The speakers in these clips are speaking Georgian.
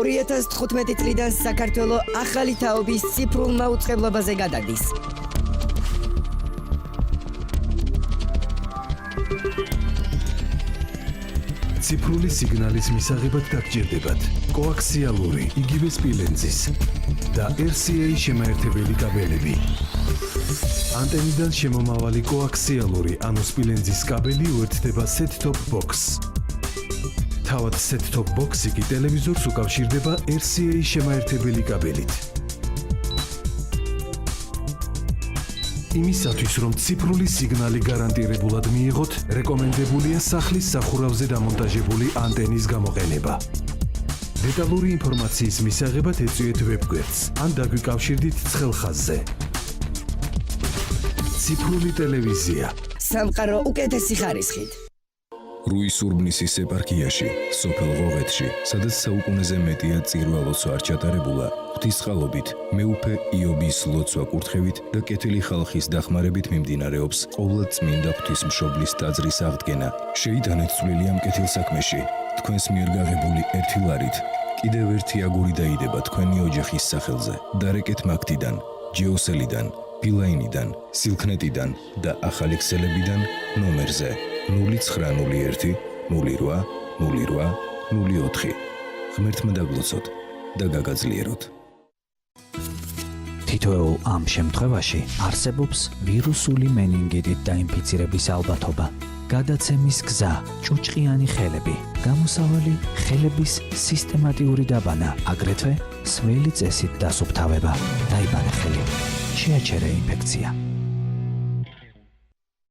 2015 წლიდან საქართველო ახალი თაობის ციფრულ მაუწყებლობაზე გადადის. ციფრული სიგნალის მისაღებად დაგჭირდებათ კოაქსიალური, იგივე სპილენძის და RCA შემაერთებელი კაბელები. ანტენიდან შემომავალი კოაქსიალური ანუ სპილენძის კაბელი უერთდება set-top box. თავად set-top box-ი კი ტელევიზორს უკავშირდება RCA შემაერთებელი კაბელით. იმისათვის, რომ ციფრული სიგნალი გარანტირებულად მიიღოთ, რეკომენდებულია სახლის სახურავზე დამონტაჟებული ანტენის გამოყენება. დეტალური ინფორმაციის მისაღებად ეწვიეთ ვებგვერდს ან დაგვიკავშირდით ცხელ ხაზზე. ციფრული ტელევიზია. სამყარო უკეთესი ხარისხით. რუის ურბნისის ეპარქიაში, სოფელ ღოღეთში, სადაც საუკუნეზე მეტია წირვა-ლოცვა არ ჩატარებულა, ღვთისწყალობით, მეუფე იობის ლოცვა კურთხევით და კეთილი ხალხის დახმარებით მიმდინარეობს ყოვლადწმინდა ღვთისმშობლის ტაძრის აღდგენა. შეიტანეთ წვლილი ამ კეთილ საქმეში. თქვენს მიერ გაღებული ერთი ლარით კიდევ ერთი აგური დაიდება თქვენი ოჯახის სახელზე. დარეკეთ მაგთიდან, ჯეოსელიდან, ბილაინიდან, სილქნეტიდან და ახალი ქსელებიდან ნომერზე 0901 08 08 ღმერთმა დაგლოცოთ და გაგაძლიეროთ. თითოეულ ამ შემთხვევაში არსებობს ვირუსული მენინგიტით დაინფიცირების ალბათობა. გადაცემის გზა, ჭუჭყიანი ხელები, გამოსავალი ხელების სისტემატიური დაბანა, აგრეთვე სველი წესით დასუფთავება, დაიბანა ხელი, შეაჩერე ინფექცია.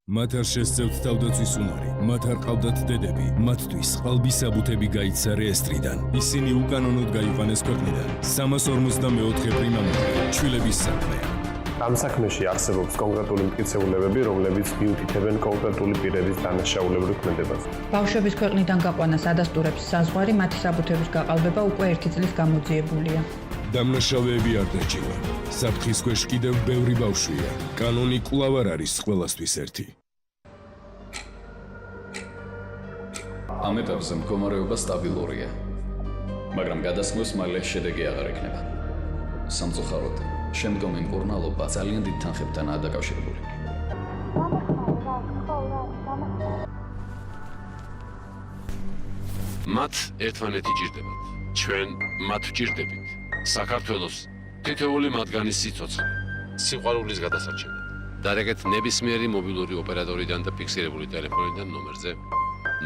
მათ არ შესწევთ თავდაცვის უნარი, მათ არ ყავდათ დედები, მათთვის ყალბის საბუთები გაიცა რეესტრიდან. ისინი უკანონოდ გაიყვანეს ქვეყნიდან. 344 პრიმამური ჩვილების საქმე. ამ საქმეში არსებობს კონკრეტული მტკიცებულებები, რომლებიც მიუთითებენ კონკრეტული პირების დანაშაულებრივ ქმედებაზე. ბავშვების ქვეყნიდან გაყვანას ადასტურებს საზღვარი, მათი საბუთების გაყალბება უკვე 1 წლის გამოძიებულია. დამნაშავეები არ დარჩება. საფრთხის ქვეშ კიდევ ბევრი ბავშვია. კანონი კვლავ არ არის ყველასთვის ერთი. ამ ეტაპზე მდგომარეობა სტაბილურია, მაგრამ გადასხმის მალე შედეგი აღარ ექნება. სამწუხაროდ, შემდგომი მკურნალობა ძალიან დიდ თანხებთანაა დაკავშირებული. მათ ერთმანეთი ჭირდებათ. ჩვენ მათ ვჭირდებით. საქართველოს თითოეული მათგანის სიცოცხლე, სიყვარულის გადასარჩენად. დარეკეთ ნებისმიერი მობილური ოპერატორიდან და ფიქსირებული ტელეფონიდან ნომერზე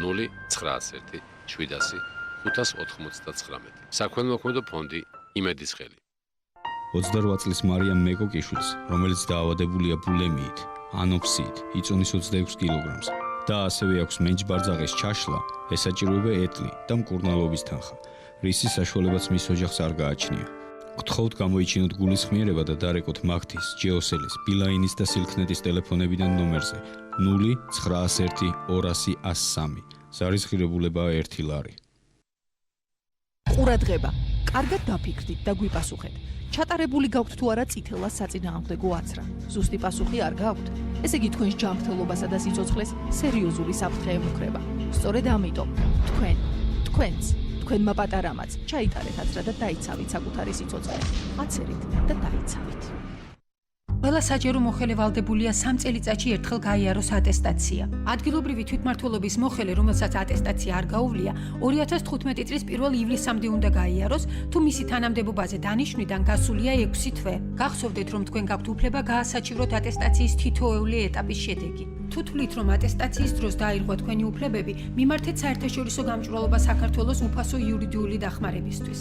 0901 700 599. საქველმოქმედო ფონდი იმედის ხელი. 28 წლის მარიამ მეკოკიშვილს, რომელიც დაავადებულია ბულემიით, ანოფსიით, იწონის 26 კილოგრამს და ასევე აქვს მენჯბარძაღის ჩაშლა, ესაჭიროება ეტლი და მკურნალობის თანხა, რისის საშუალებაც მის ოჯახს არ გააჩნია. გთხოვთ გამოიჩინოთ გულისხმიერება და დარეკოთ მაგთის, ჯეოსელის, ბილაინის და სილქნეტის ტელეფონებიდან ნომერზე 0901 200 103. ზარისხირებულებაა 1 ლარი. ყურადღება, კარგად დაფიქრდით და გვიპასუხეთ. ჩატარებული გაქვთ თუ არა წითელა საწინააღმდეგო აცრა. ზუსტი პასუხი არ გაქვთ. ესე იგი თქვენს ჯანმრთელობასა და სიცოცხლეს სერიოზული საფრთხე ემუქრება. სწორედ ამიტომ თქვენს თქვენმა პატარამაც ჩაიტარეთ აცრა და დაიცავით საკუთარი სიცოცხლე. აცერით და დაიცავით. ყველა საჯარო მოხელე ვალდებულია 3 წელიწადში ერთხელ გაიაროს ატესტაცია. ადგილობრივი თვითმმართველობის მოხელე, რომელსაც ატესტაცია არ გაუვლია, 2015 წლის 1 ივლისამდე უნდა გაიაროს, თუ მისი თანამდებობაზე დანიშვნიდან გასულია 6 თვე. გახსოვდეთ, რომ თქვენ გაქვთ უფლება გაასაჩივროთ ატესტაციის თითოეული ეტაპის შედეგი. თუ თვლით, რომ ატესტაციის დროს დაირღვა თქვენი უფლებები, მიმართეთ საერთაშორისო გამჭვირვალობა საქართველოს უფასო იურიდიული დახმარებისთვის.